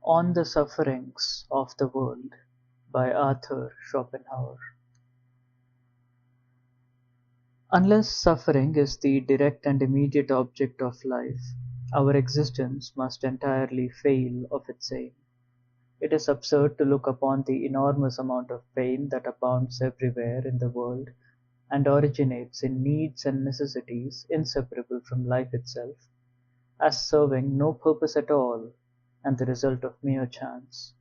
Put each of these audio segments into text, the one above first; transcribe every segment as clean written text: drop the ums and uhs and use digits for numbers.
On the Sufferings of the World by Arthur Schopenhauer. Unless suffering is the direct and immediate object of life, our existence must entirely fail of its aim. It is absurd to look upon the enormous amount of pain that abounds everywhere in the world and originates in needs and necessities inseparable from life itself, as serving no purpose at all and the result of mere chance.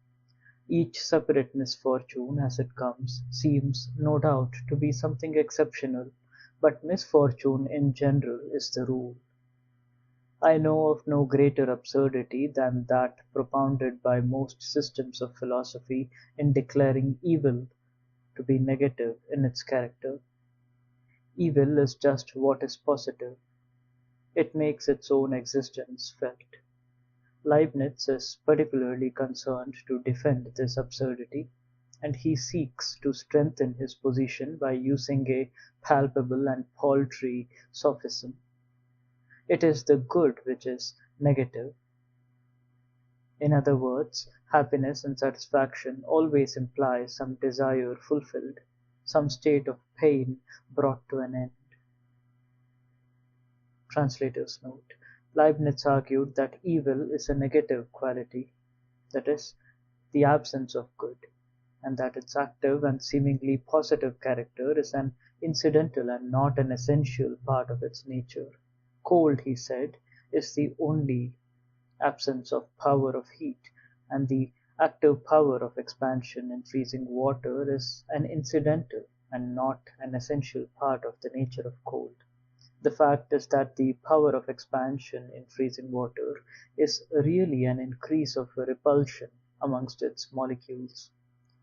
Each separate misfortune as it comes seems, no doubt, to be something exceptional, but misfortune in general is the rule. I know of no greater absurdity than that propounded by most systems of philosophy in declaring evil to be negative in its character. Evil is just what is positive. It makes its own existence felt. Leibniz is particularly concerned to defend this absurdity, and he seeks to strengthen his position by using a palpable and paltry sophism. It is the good which is negative. In other words, happiness and satisfaction always imply some desire fulfilled, some state of pain brought to an end. Translator's note: Leibniz argued that evil is a negative quality, that is, the absence of good, and that its active and seemingly positive character is an incidental and not an essential part of its nature. Cold, he said, is the only absence of power of heat, and the active power of expansion in freezing water is an incidental and not an essential part of the nature of cold. The fact is that the power of expansion in freezing water is really an increase of repulsion amongst its molecules,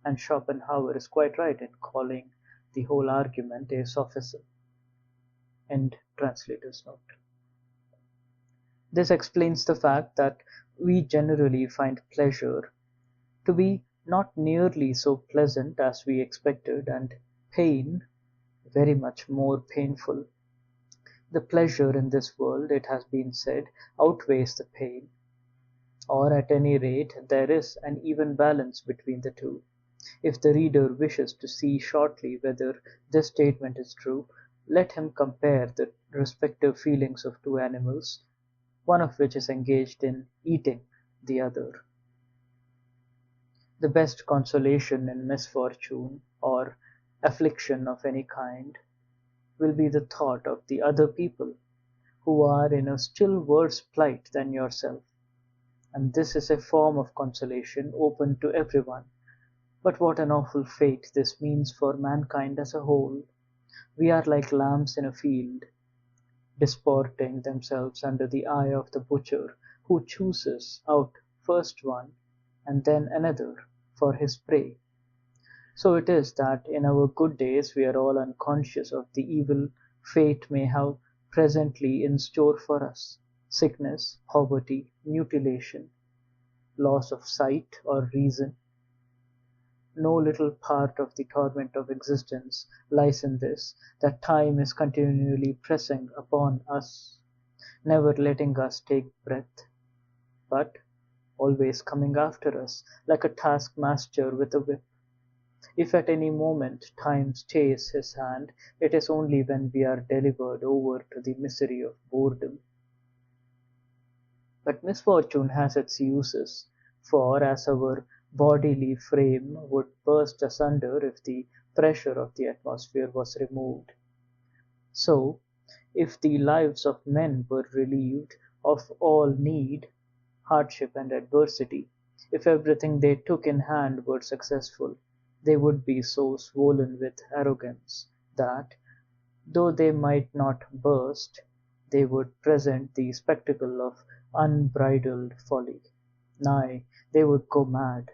and Schopenhauer is quite right in calling the whole argument a sophism. End translator's note. This explains the fact that we generally find pleasure to be not nearly so pleasant as we expected, and pain very much more painful. The pleasure in this world, it has been said, outweighs the pain, or at any rate there is an even balance between the two. If the reader wishes to see shortly whether this statement is true, let him compare the respective feelings of two animals, one of which is engaged in eating the other. The best consolation in misfortune or affliction of any kind will be the thought of the other people who are in a still worse plight than yourself, and this is a form of consolation open to everyone. But what an awful fate this means for mankind as a whole! We are like lambs in a field, disporting themselves under the eye of the butcher, who chooses out first one and then another for his prey. So it is that in our good days we are all unconscious of the evil fate may have presently in store for us: sickness, poverty, mutilation, loss of sight or reason. No little part of the torment of existence lies in this, that time is continually pressing upon us, never letting us take breath, but always coming after us like a taskmaster with a whip. If at any moment time stays his hand, it is only when we are delivered over to the misery of boredom. But misfortune has its uses, for as our bodily frame would burst asunder if the pressure of the atmosphere was removed, so, if the lives of men were relieved of all need, hardship, and adversity, if everything they took in hand were successful, they would be so swollen with arrogance that, though they might not burst, they would present the spectacle of unbridled folly. Nay, they would go mad.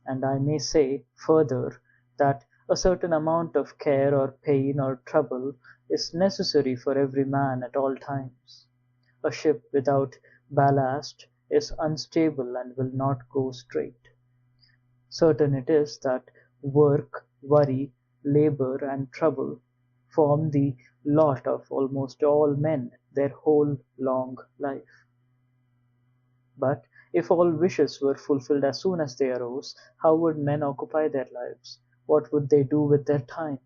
And I may say, further, that a certain amount of care or pain or trouble is necessary for every man at all times. A ship without ballast is unstable and will not go straight. Certain it is that work, worry, labor, and trouble form the lot of almost all men their whole long life. But If all wishes were fulfilled as soon as they arose, how would men occupy their lives? What would they do with their time?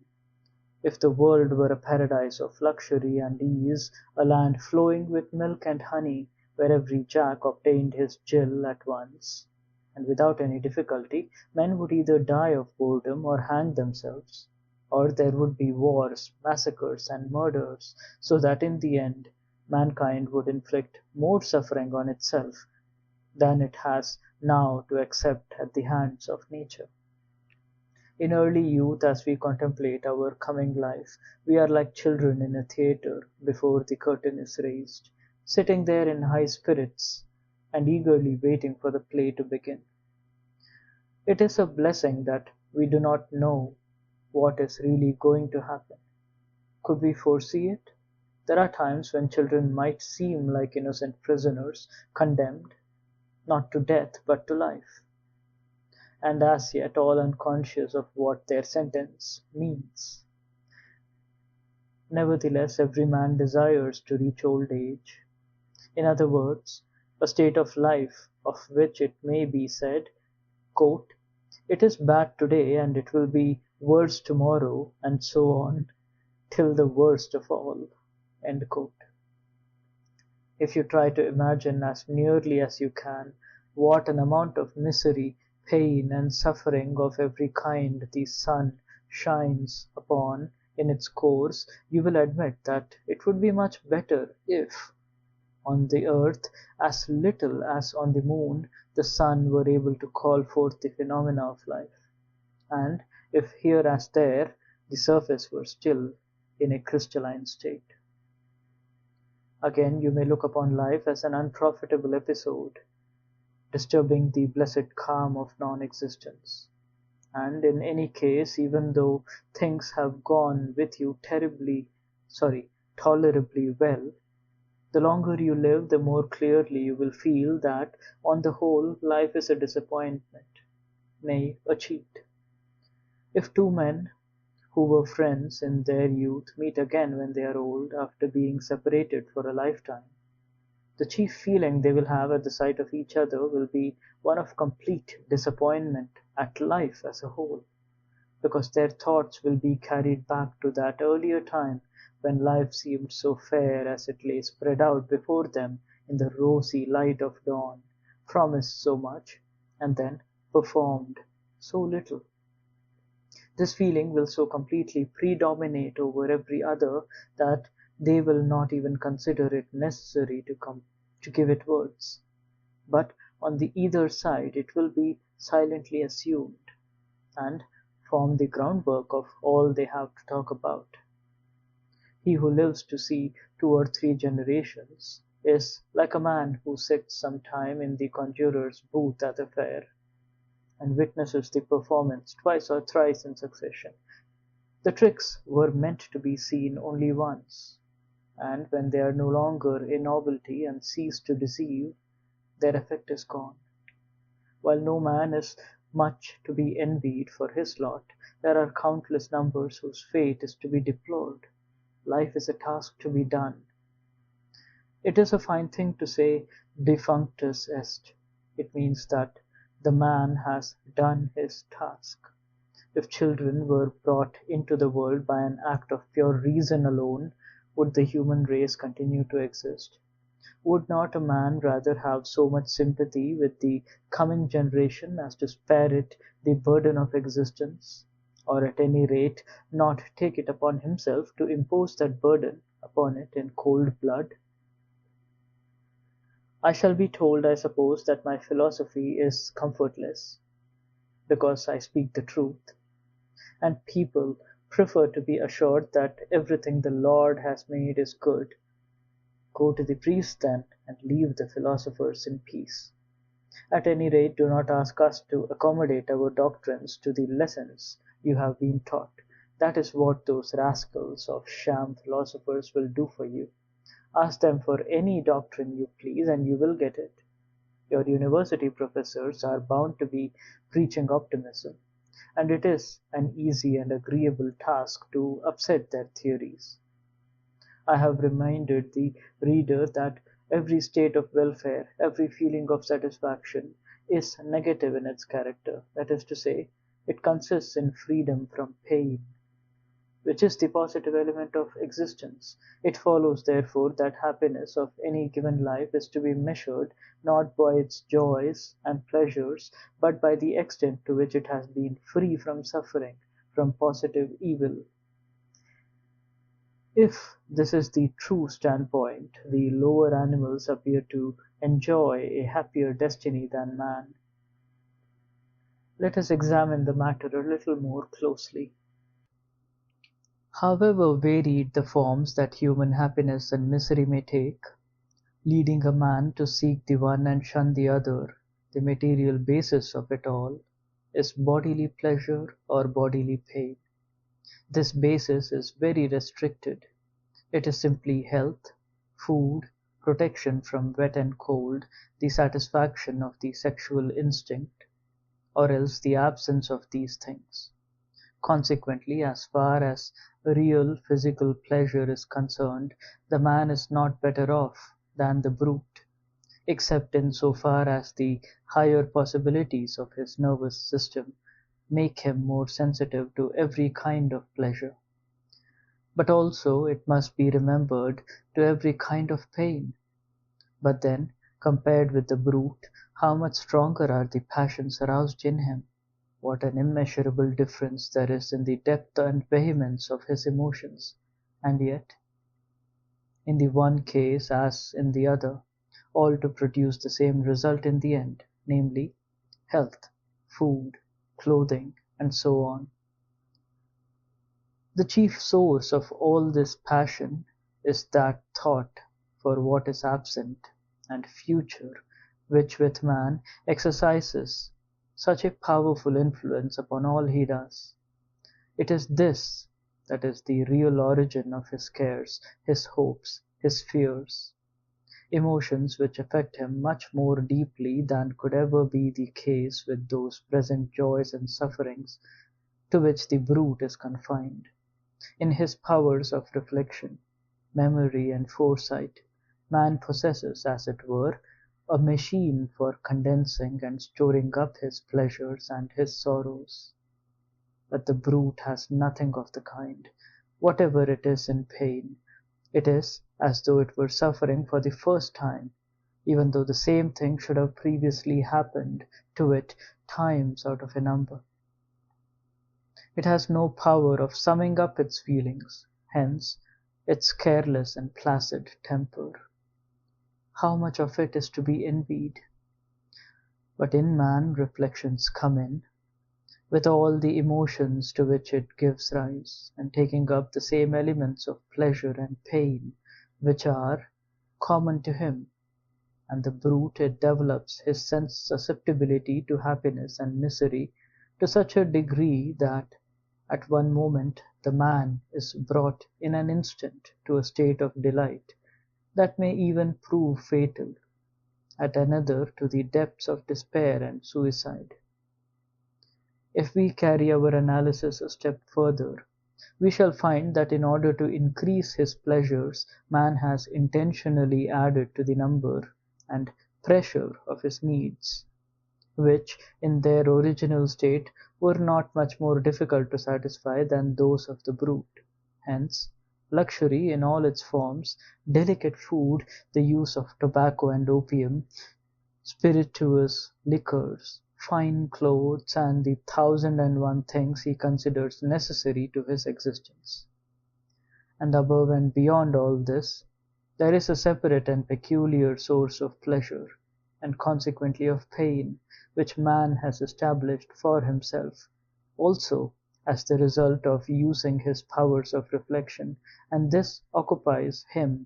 If the world were a paradise of luxury and ease, a land flowing with milk and honey, where every Jack obtained his Jill at once, and without any difficulty, men would either die of boredom or hang themselves, or there would be wars, massacres, and murders, so that in the end mankind would inflict more suffering on itself than it has now to accept at the hands of nature. In early youth, as we contemplate our coming life, we are like children in a theatre before the curtain is raised, sitting there in high spirits and eagerly waiting for the play to begin. It is a blessing that we do not know what is really going to happen. Could we foresee it? There are times when children might seem like innocent prisoners, condemned, not to death, but to life, and as yet all unconscious of what their sentence means. Nevertheless, every man desires to reach old age. In other words, a state of life of which it may be said, quote, "It is bad today and it will be worse tomorrow, and so on, till the worst of all." End quote. If you try to imagine as nearly as you can what an amount of misery, pain, and suffering of every kind the sun shines upon in its course, you will admit that it would be much better if, on the earth as little as on the moon, the sun were able to call forth the phenomena of life, and if here as there the surface were still in a crystalline state. Again, you may look upon life as an unprofitable episode, disturbing the blessed calm of non-existence. And in any case, even though things have gone with you tolerably well, the longer you live, the more clearly you will feel that, on the whole, life is a disappointment, nay, a cheat. If two men who were friends in their youth meet again when they are old, after being separated for a lifetime, the chief feeling they will have at the sight of each other will be one of complete disappointment at life as a whole, because their thoughts will be carried back to that earlier time when life seemed so fair as it lay spread out before them in the rosy light of dawn, promised so much, and then performed so little. This feeling will so completely predominate over every other that they will not even consider it necessary to give it words. But on the either side it will be silently assumed, and form the groundwork of all they have to talk about. He who lives to see 2 or 3 generations is like a man who sits some time in the conjurer's booth at a fair, and witnesses the performance twice or thrice in succession. The tricks were meant to be seen only once, and when they are no longer a novelty and cease to deceive, their effect is gone. While no man is much to be envied for his lot, there are countless numbers whose fate is to be deplored. Life is a task to be done. It is a fine thing to say defunctus est. It means that the man has done his task. If children were brought into the world by an act of pure reason alone, would the human race continue to exist? Would not a man rather have so much sympathy with the coming generation as to spare it the burden of existence, or at any rate not take it upon himself to impose that burden upon it in cold blood? I shall be told, I suppose, that my philosophy is comfortless, because I speak the truth, and people prefer to be assured that everything the Lord has made is good. Go to the priest then, and leave the philosophers in peace. At any rate, do not ask us to accommodate our doctrines to the lessons you have been taught. That is what those rascals of sham philosophers will do for you. Ask them for any doctrine you please, and you will get it. Your university professors are bound to be preaching optimism, and it is an easy and agreeable task to upset their theories. I have reminded the reader that every state of welfare, every feeling of satisfaction, is negative in its character, that is to say, it consists in freedom from pain, which is the positive element of existence. It follows, therefore, that happiness of any given life is to be measured not by its joys and pleasures, but by the extent to which it has been free from suffering, from positive evil. If this is the true standpoint, the lower animals appear to enjoy a happier destiny than man. Let us examine the matter a little more closely. However varied the forms that human happiness and misery may take, leading a man to seek the one and shun the other, the material basis of it all is bodily pleasure or bodily pain. This basis is very restricted. It is simply health, food, protection from wet and cold, the satisfaction of the sexual instinct, or else the absence of these things. Consequently, as far as real physical pleasure is concerned, the man is not better off than the brute, except in so far as the higher possibilities of his nervous system make him more sensitive to every kind of pleasure. But also, it must be remembered, to every kind of pain. But then, compared with the brute, how much stronger are the passions aroused in him! What an immeasurable difference there is in the depth and vehemence of his emotions! And yet, in the one case as in the other, all to produce the same result in the end, namely, health, food, clothing, and so on. The chief source of all this passion is that thought for what is absent and future, which with man exercises such a powerful influence upon all he does. It is this that is the real origin of his cares, his hopes, his fears, emotions which affect him much more deeply than could ever be the case with those present joys and sufferings to which the brute is confined. In his powers of reflection, memory, and foresight, man possesses, as it were, a machine for condensing and storing up his pleasures and his sorrows. But the brute has nothing of the kind. Whatever it is in pain, it is as though it were suffering for the first time, even though the same thing should have previously happened to it times out of a number. It has no power of summing up its feelings, hence its careless and placid temper. How much of it is to be envied! But in man reflections come in, with all the emotions to which it gives rise, and taking up the same elements of pleasure and pain which are common to him, and the brute it develops his sense susceptibility to happiness and misery to such a degree that at one moment the man is brought in an instant to a state of delight that may even prove fatal, at another to the depths of despair and suicide. If we carry our analysis a step further, we shall find that in order to increase his pleasures, man has intentionally added to the number and pressure of his needs, which in their original state were not much more difficult to satisfy than those of the brute. Hence, luxury in all its forms, delicate food, the use of tobacco and opium, spirituous liquors, fine clothes, and the thousand and one things he considers necessary to his existence. And above and beyond all this, there is a separate and peculiar source of pleasure, and consequently of pain, which man has established for himself, also as the result of using his powers of reflection, and this occupies him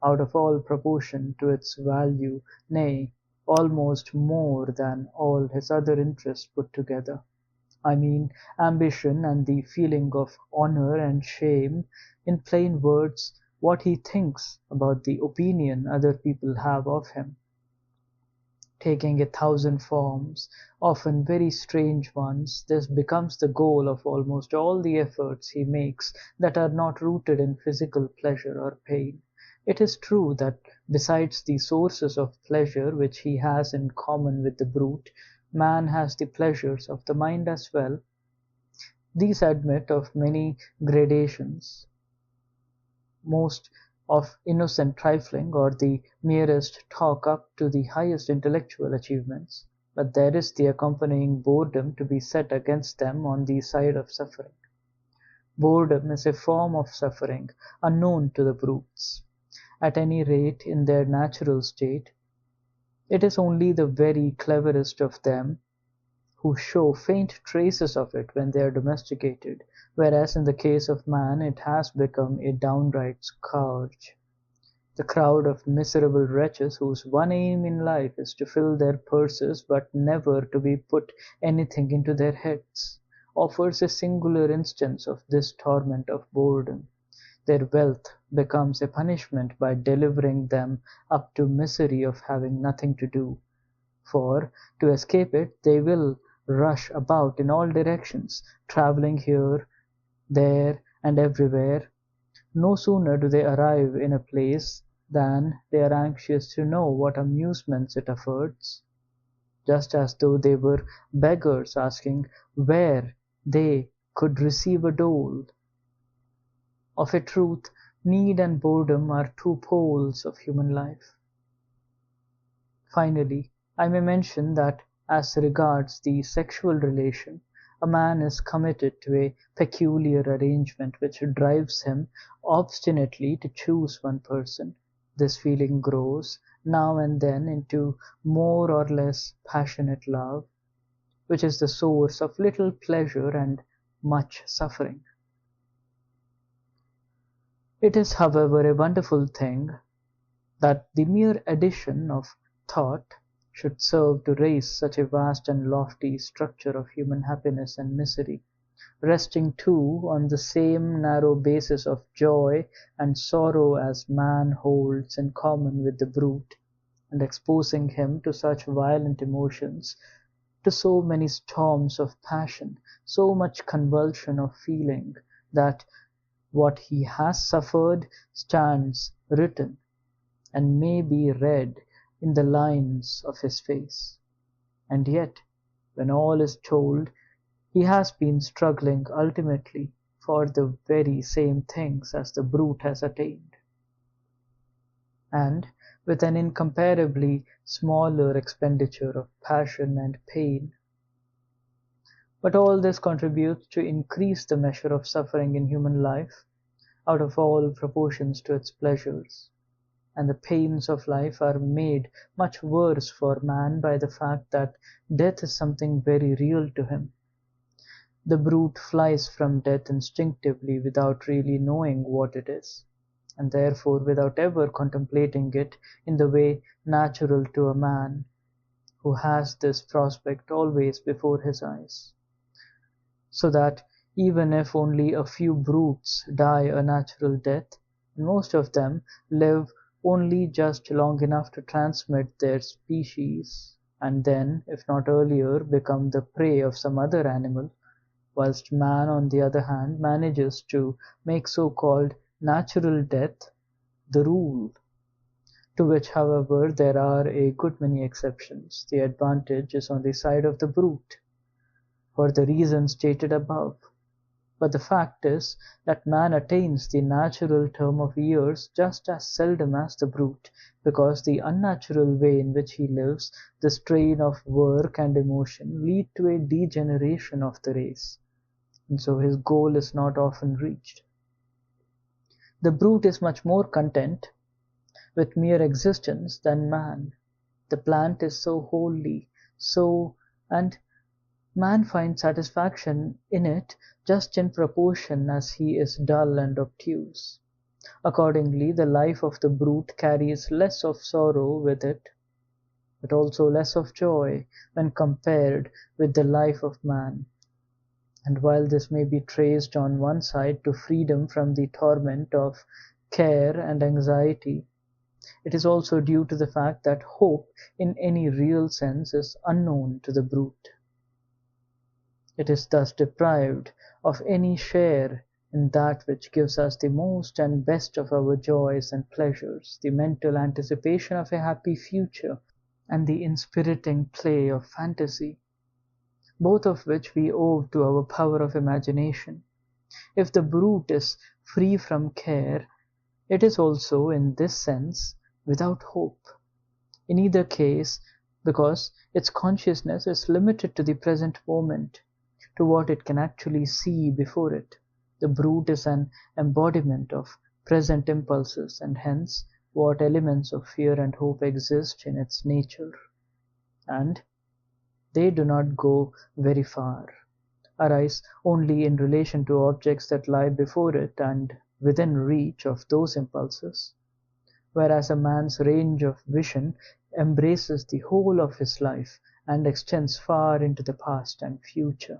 out of all proportion to its value, nay, almost more than all his other interests put together. I mean ambition and the feeling of honor and shame, in plain words, what he thinks about the opinion other people have of him. Taking a thousand forms, often very strange ones, this becomes the goal of almost all the efforts he makes that are not rooted in physical pleasure or pain. It is true that besides the sources of pleasure which he has in common with the brute, man has the pleasures of the mind as well. These admit of many gradations, most of innocent trifling or the merest talk up to the highest intellectual achievements, but there is the accompanying boredom to be set against them on the side of suffering. Boredom is a form of suffering unknown to the brutes, at any rate in their natural state. It is only the very cleverest of them who show faint traces of it when they are domesticated, whereas in the case of man it has become a downright scourge. The crowd of miserable wretches whose one aim in life is to fill their purses but never to be put anything into their heads, offers a singular instance of this torment of boredom. Their wealth becomes a punishment by delivering them up to misery of having nothing to do, for to escape it they will rush about in all directions, travelling here, there, and everywhere. No sooner do they arrive in a place than they are anxious to know what amusements it affords, just as though they were beggars asking where they could receive a dole. Of a truth, need and boredom are two poles of human life. Finally, I may mention that as regards the sexual relation, a man is committed to a peculiar arrangement which drives him obstinately to choose one person. This feeling grows, now and then, into more or less passionate love, which is the source of little pleasure and much suffering. It is, however, a wonderful thing that the mere addition of thought should serve to raise such a vast and lofty structure of human happiness and misery, resting too on the same narrow basis of joy and sorrow as man holds in common with the brute, and exposing him to such violent emotions, to so many storms of passion, so much convulsion of feeling, that what he has suffered stands written, and may be read in the lines of his face. And yet, when all is told, he has been struggling ultimately for the very same things as the brute has attained, and with an incomparably smaller expenditure of passion and pain. But all this contributes to increase the measure of suffering in human life, out of all proportions to its pleasures, and the pains of life are made much worse for man by the fact that death is something very real to him. The brute flies from death instinctively without really knowing what it is, and therefore without ever contemplating it in the way natural to a man who has this prospect always before his eyes. So that even if only a few brutes die a natural death, most of them live only just long enough to transmit their species, and then, if not earlier, become the prey of some other animal, whilst man, on the other hand, manages to make so-called natural death the rule, to which, however, there are a good many exceptions. The advantage is on the side of the brute, for the reason stated above. But the fact is that man attains the natural term of years just as seldom as the brute, because the unnatural way in which he lives, the strain of work and emotion, lead to a degeneration of the race, and so his goal is not often reached. The brute is much more content with mere existence than man. The plant is so wholly, and man finds satisfaction in it just in proportion as he is dull and obtuse. Accordingly, the life of the brute carries less of sorrow with it, but also less of joy when compared with the life of man. And while this may be traced on one side to freedom from the torment of care and anxiety, it is also due to the fact that hope in any real sense is unknown to the brute. It is thus deprived of any share in that which gives us the most and best of our joys and pleasures, the mental anticipation of a happy future, and the inspiriting play of fantasy, both of which we owe to our power of imagination. If the brute is free from care, it is also, in this sense, without hope. In either case, because its consciousness is limited to the present moment, to what it can actually see before it. The brute is an embodiment of present impulses, and hence what elements of fear and hope exist in its nature. And they do not go very far, arise only in relation to objects that lie before it and within reach of those impulses, whereas a man's range of vision embraces the whole of his life and extends far into the past and future.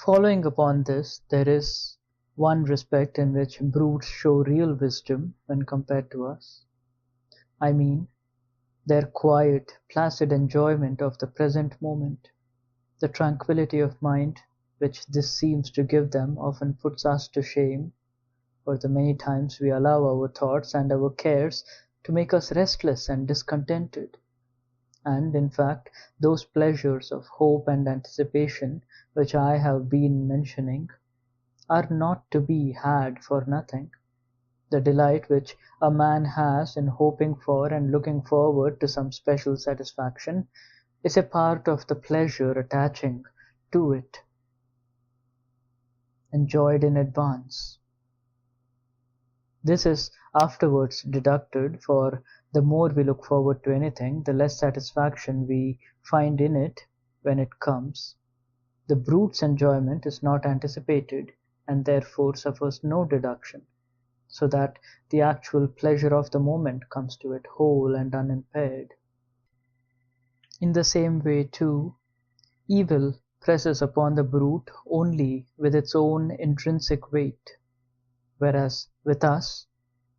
Following upon this, there is one respect in which brutes show real wisdom when compared to us. I mean, their quiet, placid enjoyment of the present moment. The tranquillity of mind which this seems to give them often puts us to shame, for the many times we allow our thoughts and our cares to make us restless and discontented. And, in fact, those pleasures of hope and anticipation which I have been mentioning are not to be had for nothing. The delight which a man has in hoping for and looking forward to some special satisfaction is a part of the pleasure attaching to it, enjoyed in advance. This is afterwards deducted, for the more we look forward to anything, the less satisfaction we find in it when it comes. The brute's enjoyment is not anticipated, and therefore suffers no deduction, so that the actual pleasure of the moment comes to it whole and unimpaired. In the same way, too, evil presses upon the brute only with its own intrinsic weight, whereas with us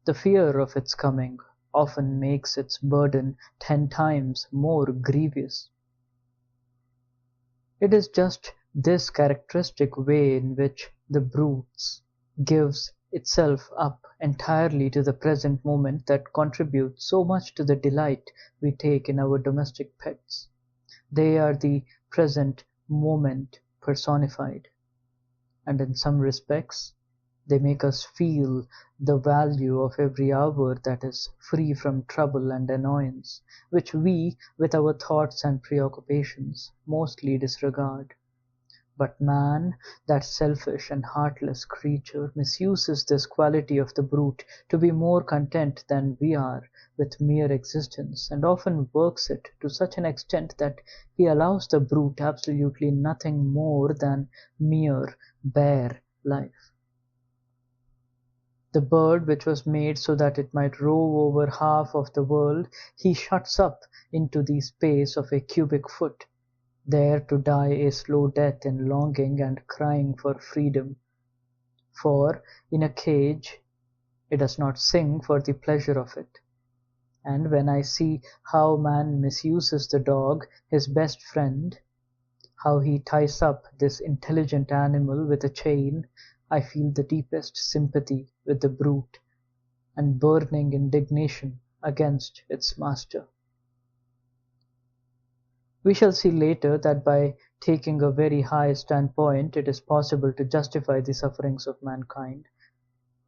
the fear of its coming often makes its burden 10 times more grievous. It is just this characteristic way in which the brute gives itself up entirely to the present moment that contributes so much to the delight we take in our domestic pets. They are the present moment personified, and in some respects they make us feel the value of every hour that is free from trouble and annoyance, which we, with our thoughts and preoccupations, mostly disregard. But man, that selfish and heartless creature, misuses this quality of the brute to be more content than we are with mere existence, and often works it to such an extent that he allows the brute absolutely nothing more than mere bare life. The bird which was made so that it might rove over half of the world, he shuts up into the space of a cubic foot, there to die a slow death in longing and crying for freedom. For in a cage it does not sing for the pleasure of it. And when I see how man misuses the dog, his best friend, how he ties up this intelligent animal with a chain, I feel the deepest sympathy with the brute, and burning indignation against its master. We shall see later that by taking a very high standpoint it is possible to justify the sufferings of mankind,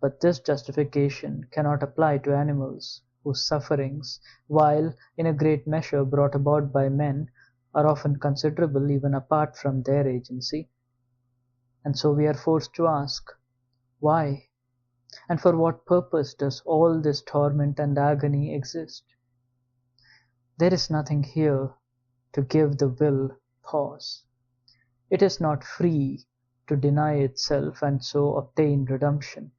but this justification cannot apply to animals, whose sufferings, while in a great measure brought about by men, are often considerable even apart from their agency. And so we are forced to ask, why, and for what purpose does all this torment and agony exist? There is nothing here to give the will pause. It is not free to deny itself and so obtain redemption.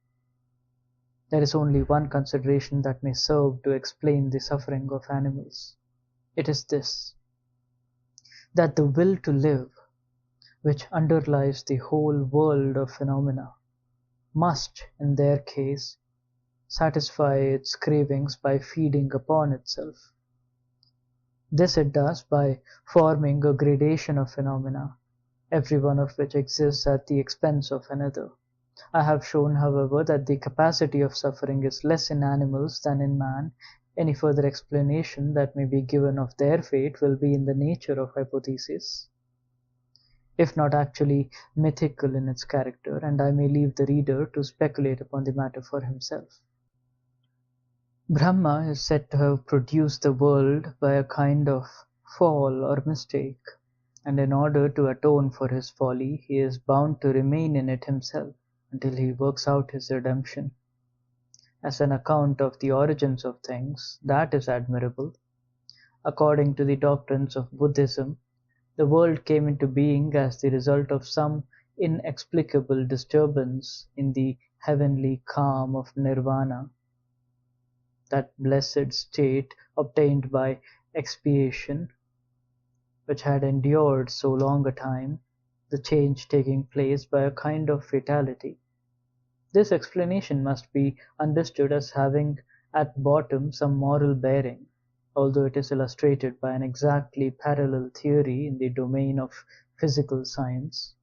There is only one consideration that may serve to explain the suffering of animals. It is this: that the will to live, which underlies the whole world of phenomena, must, in their case, satisfy its cravings by feeding upon itself. This it does by forming a gradation of phenomena, every one of which exists at the expense of another. I have shown, however, that the capacity of suffering is less in animals than in man. Any further explanation that may be given of their fate will be in the nature of hypothesis, if not actually mythical in its character, and I may leave the reader to speculate upon the matter for himself. Brahma is said to have produced the world by a kind of fall or mistake, and in order to atone for his folly, he is bound to remain in it himself until he works out his redemption. As an account of the origins of things, that is admirable. According to the doctrines of Buddhism, the world came into being as the result of some inexplicable disturbance in the heavenly calm of nirvana, that blessed state obtained by expiation, which had endured so long a time, the change taking place by a kind of fatality. This explanation must be understood as having at bottom some moral bearing, although it is illustrated by an exactly parallel theory in the domain of physical science,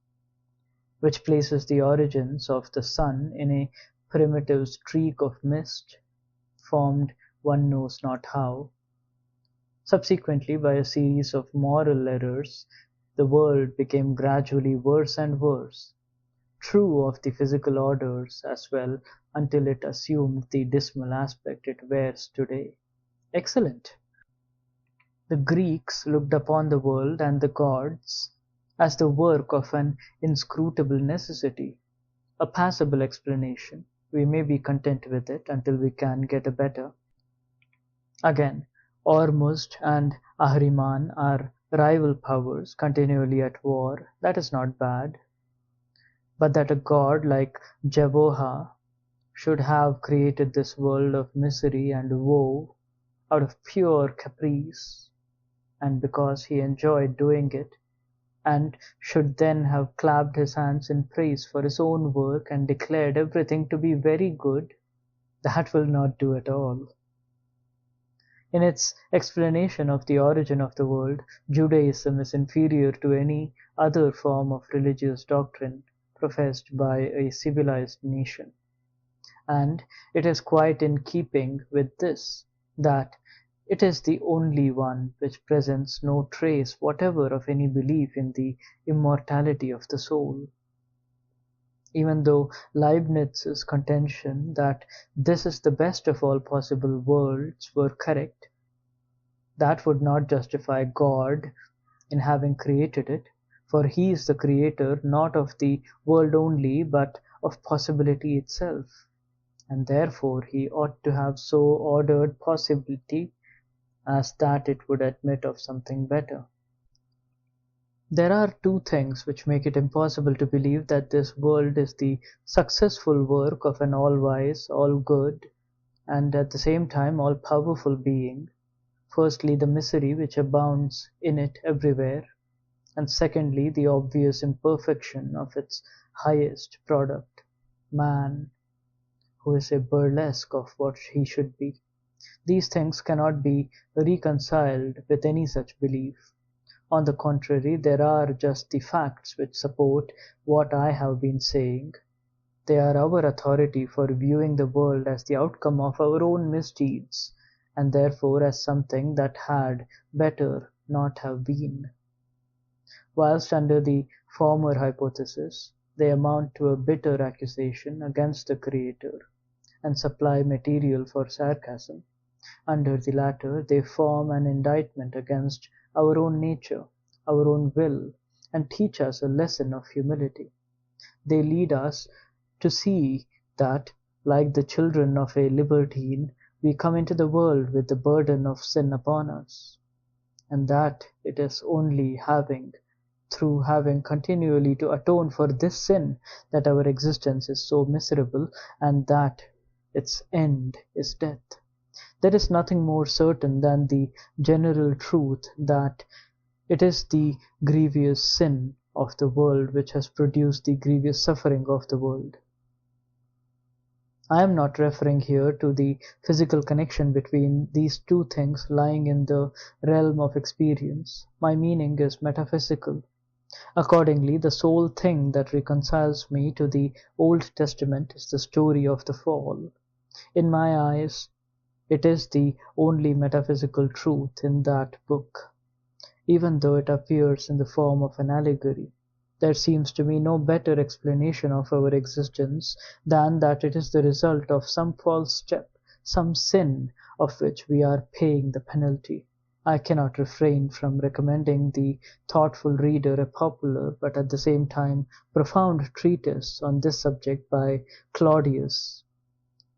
which places the origins of the sun in a primitive streak of mist, formed one knows not how. Subsequently, by a series of moral errors, the world became gradually worse and worse, true of the physical orders as well, until it assumed the dismal aspect it wears today. Excellent! The Greeks looked upon the world and the gods as the work of an inscrutable necessity, a passable explanation. We may be content with it until we can get a better. Again, Ormuzd and Ahriman are rival powers continually at war. That is not bad. But that a god like Jehovah should have created this world of misery and woe out of pure caprice, and because he enjoyed doing it, and should then have clapped his hands in praise for his own work and declared everything to be very good, that will not do at all. In its explanation of the origin of the world, Judaism is inferior to any other form of religious doctrine professed by a civilized nation. And it is quite in keeping with this, that it is the only one which presents no trace whatever of any belief in the immortality of the soul. Even though Leibniz's contention that this is the best of all possible worlds were correct, that would not justify God in having created it, for he is the creator not of the world only, but of possibility itself, and therefore he ought to have so ordered possibility as that it would admit of something better. There are two things which make it impossible to believe that this world is the successful work of an all-wise, all-good, and at the same time all-powerful being. Firstly, the misery which abounds in it everywhere, and secondly, the obvious imperfection of its highest product, man, who is a burlesque of what he should be. These things cannot be reconciled with any such belief. On the contrary, there are just the facts which support what I have been saying. They are our authority for viewing the world as the outcome of our own misdeeds, and therefore as something that had better not have been. Whilst under the former hypothesis, they amount to a bitter accusation against the Creator, and supply material for sarcasm. Under the latter, they form an indictment against our own nature, our own will, and teach us a lesson of humility. They lead us to see that, like the children of a libertine, we come into the world with the burden of sin upon us, and that it is only through having continually to atone for this sin, that our existence is so miserable, and that its end is death. There is nothing more certain than the general truth that it is the grievous sin of the world which has produced the grievous suffering of the world. I am not referring here to the physical connection between these two things lying in the realm of experience. My meaning is metaphysical. Accordingly, the sole thing that reconciles me to the Old Testament is the story of the fall. In my eyes, it is the only metaphysical truth in that book, even though it appears in the form of an allegory. There seems to me no better explanation of our existence than that it is the result of some false step, some sin of which we are paying the penalty. I cannot refrain from recommending the thoughtful reader a popular but at the same time profound treatise on this subject by Claudius,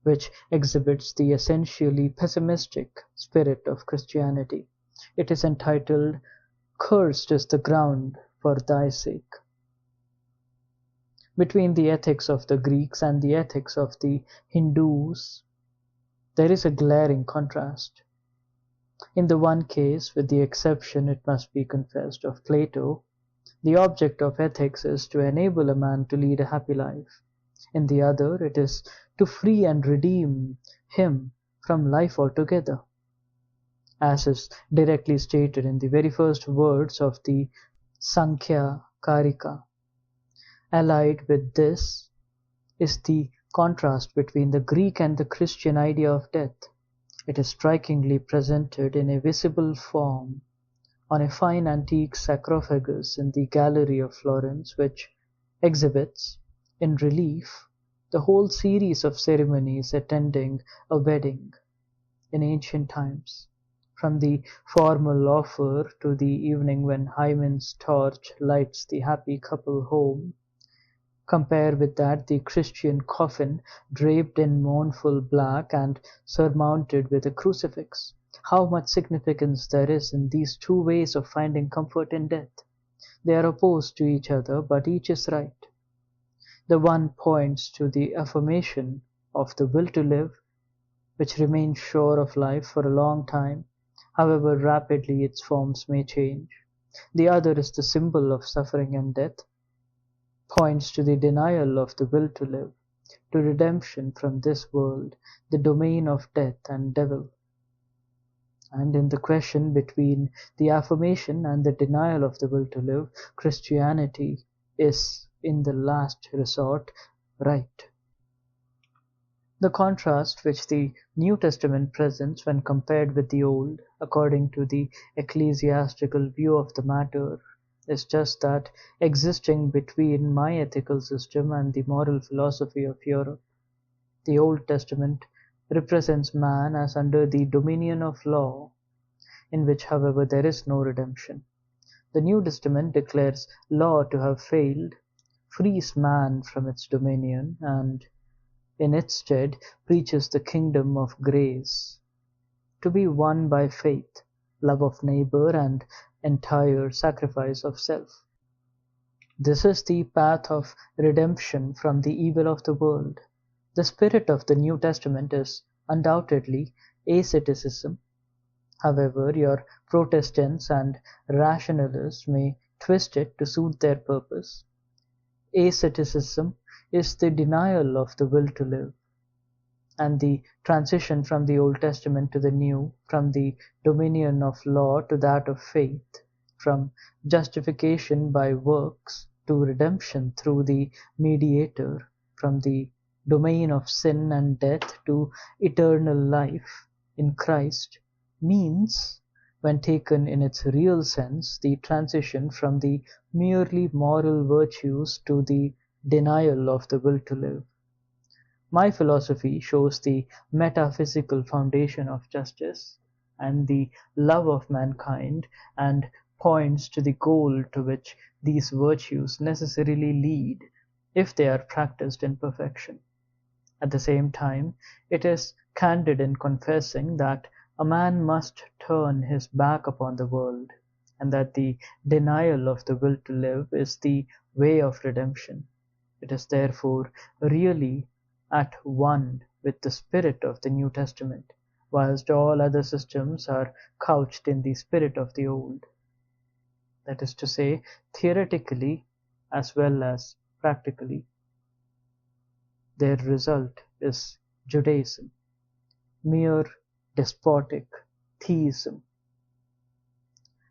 which exhibits the essentially pessimistic spirit of Christianity. It is entitled "Cursed is the ground for thy sake." Between the ethics of the Greeks and the ethics of the Hindus there is a glaring contrast. In the one case, with the exception, it must be confessed, of Plato, the object of ethics is to enable a man to lead a happy life. In the other, it is to free and redeem him from life altogether, as is directly stated in the very first words of the Sankhya Karika. Allied with this is the contrast between the Greek and the Christian idea of death. It is strikingly presented in a visible form on a fine antique sarcophagus in the gallery of Florence, which exhibits, in relief, the whole series of ceremonies attending a wedding in ancient times, from the formal offer to the evening when Hymen's torch lights the happy couple home. Compare with that the Christian coffin draped in mournful black and surmounted with a crucifix. How much significance there is in these two ways of finding comfort in death! They are opposed to each other, but each is right. The one points to the affirmation of the will to live, which remains sure of life for a long time, however rapidly its forms may change. The other is the symbol of suffering and death, points to the denial of the will to live, to redemption from this world, the domain of death and devil. And in the question between the affirmation and the denial of the will to live, Christianity is, in the last resort, right. The contrast which the New Testament presents when compared with the Old, according to the ecclesiastical view of the matter, is just that existing between my ethical system and the moral philosophy of Europe. The Old Testament represents man as under the dominion of law, in which, however, there is no redemption. The New Testament declares law to have failed, frees man from its dominion, and in its stead preaches the kingdom of grace, to be won by faith, love of neighbor, and entire sacrifice of self. This is the path of redemption from the evil of the world. The spirit of the New Testament is undoubtedly asceticism. However, your Protestants and rationalists may twist it to suit their purpose. Asceticism is the denial of the will to live, and the transition from the Old Testament to the New, from the dominion of law to that of faith, from justification by works to redemption through the mediator, from the domain of sin and death to eternal life in Christ, means, when taken in its real sense, the transition from the merely moral virtues to the denial of the will to live. My philosophy shows the metaphysical foundation of justice and the love of mankind, and points to the goal to which these virtues necessarily lead if they are practiced in perfection. At the same time, it is candid in confessing that a man must turn his back upon the world, and that the denial of the will to live is the way of redemption. It is therefore really at one with the spirit of the New Testament, whilst all other systems are couched in the spirit of the Old. That is to say, theoretically as well as practically, their result is Judaism, mere despotic theism.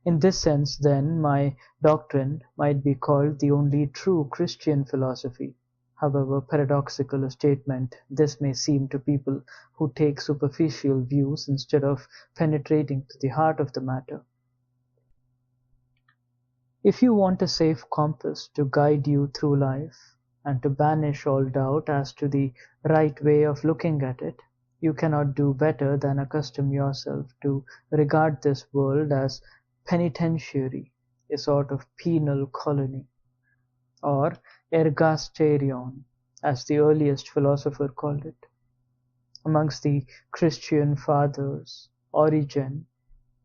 In this sense, then, my doctrine might be called the only true Christian philosophy, however paradoxical a statement this may seem to people who take superficial views instead of penetrating to the heart of the matter. If you want a safe compass to guide you through life, and to banish all doubt as to the right way of looking at it, you cannot do better than accustom yourself to regard this world as penitentiary, a sort of penal colony, or ergasterion, as the earliest philosopher called it. Amongst the Christian fathers, Origen,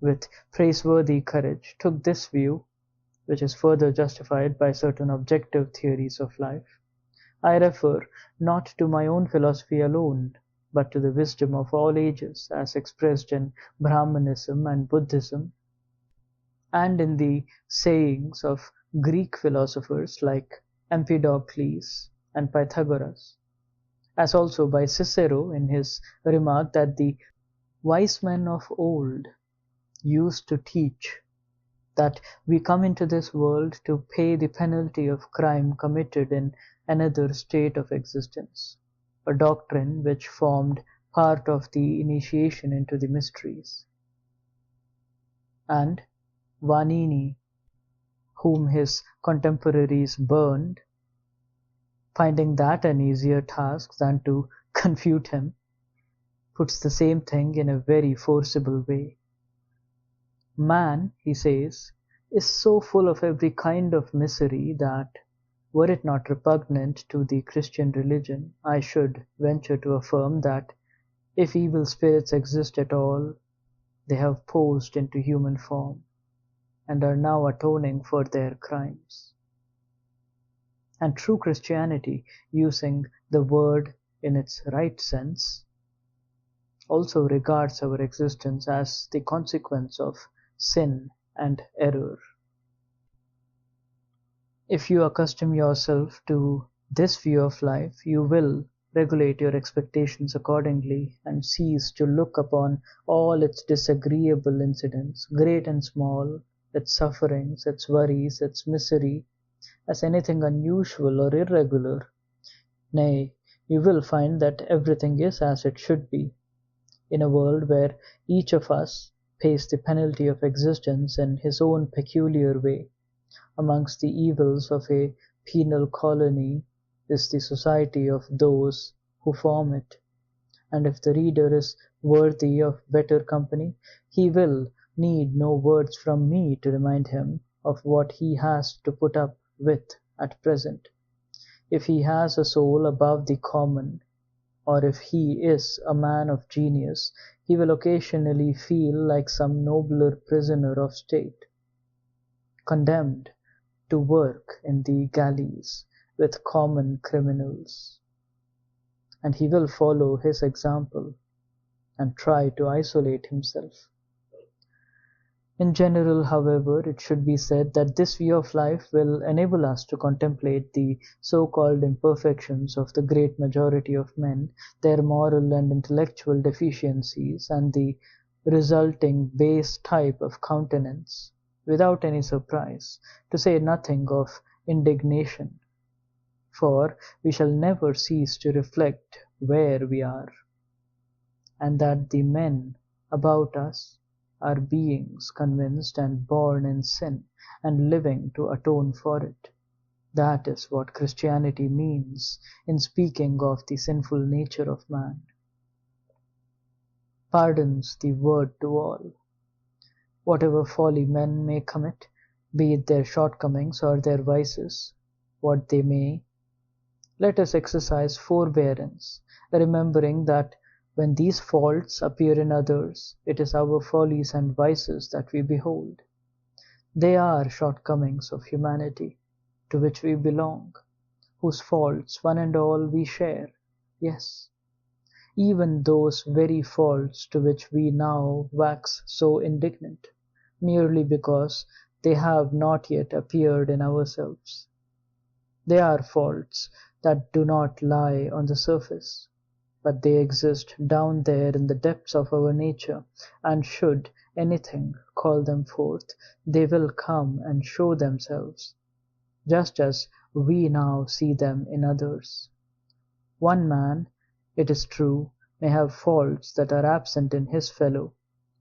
with praiseworthy courage, took this view, which is further justified by certain objective theories of life. I refer not to my own philosophy alone, but to the wisdom of all ages as expressed in Brahmanism and Buddhism, and in the sayings of Greek philosophers like Empedocles and Pythagoras, as also by Cicero in his remark that the wise men of old used to teach that we come into this world to pay the penalty of crime committed in another state of existence, a doctrine which formed part of the initiation into the mysteries. And Vanini, whom his contemporaries burned, finding that an easier task than to confute him, puts the same thing in a very forcible way. Man, he says, is so full of every kind of misery that, were it not repugnant to the Christian religion, I should venture to affirm that if evil spirits exist at all, they have posed into human form, and are now atoning for their crimes. And true Christianity, using the word in its right sense, also regards our existence as the consequence of sin and error. If you accustom yourself to this view of life, you will regulate your expectations accordingly and cease to look upon all its disagreeable incidents, great and small, its sufferings, its worries, its misery, as anything unusual or irregular. Nay, you will find that everything is as it should be, in a world where each of us pays the penalty of existence in his own peculiar way. Amongst the evils of a penal colony is the society of those who form it, and if the reader is worthy of better company, he will need no words from me to remind him of what he has to put up with at present. If he has a soul above the common, or if he is a man of genius, he will occasionally feel like some nobler prisoner of state, condemned to work in the galleys with common criminals, and he will follow his example and try to isolate himself. In general, however, it should be said that this view of life will enable us to contemplate the so-called imperfections of the great majority of men, their moral and intellectual deficiencies, and the resulting base type of countenance, without any surprise, to say nothing of indignation, for we shall never cease to reflect where we are, and that the men about us are beings convinced and born in sin, and living to atone for it. That is what Christianity means in speaking of the sinful nature of man. Pardons the word to all. Whatever folly men may commit, be it their shortcomings or their vices, what they may, let us exercise forbearance, remembering that when these faults appear in others, it is our follies and vices that we behold. They are shortcomings of humanity, to which we belong, whose faults one and all we share, yes, even those very faults to which we now wax so indignant, merely because they have not yet appeared in ourselves. They are faults that do not lie on the surface, but they exist down there in the depths of our nature, and should, anything, call them forth, they will come and show themselves, just as we now see them in others. One man, it is true, may have faults that are absent in his fellow,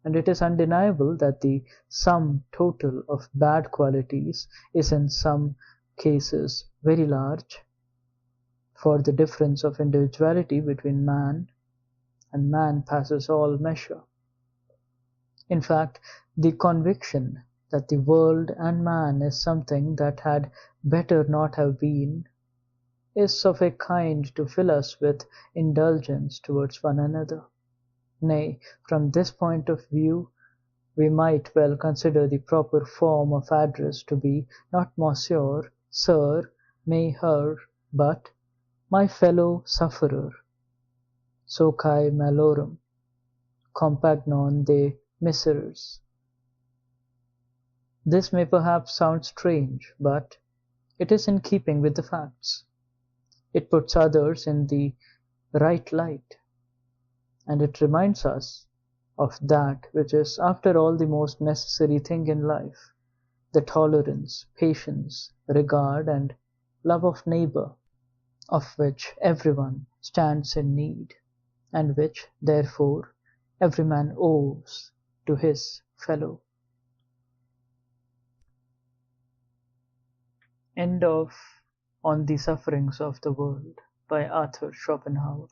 and it is undeniable that the sum total of bad qualities is in some cases very large, for the difference of individuality between man and man passes all measure. In fact, the conviction that the world and man is something that had better not have been is of a kind to fill us with indulgence towards one another. Nay, from this point of view, we might well consider the proper form of address to be not Monsieur, Sir, Her, but my fellow sufferer, Socae malorum, compagnon de miseris. This may perhaps sound strange, but it is in keeping with the facts. It puts others in the right light, and it reminds us of that which is after all the most necessary thing in life, the tolerance, patience, regard, and love of neighbor, of which everyone stands in need, and which, therefore, every man owes to his fellow. End of On the Sufferings of the World by Arthur Schopenhauer.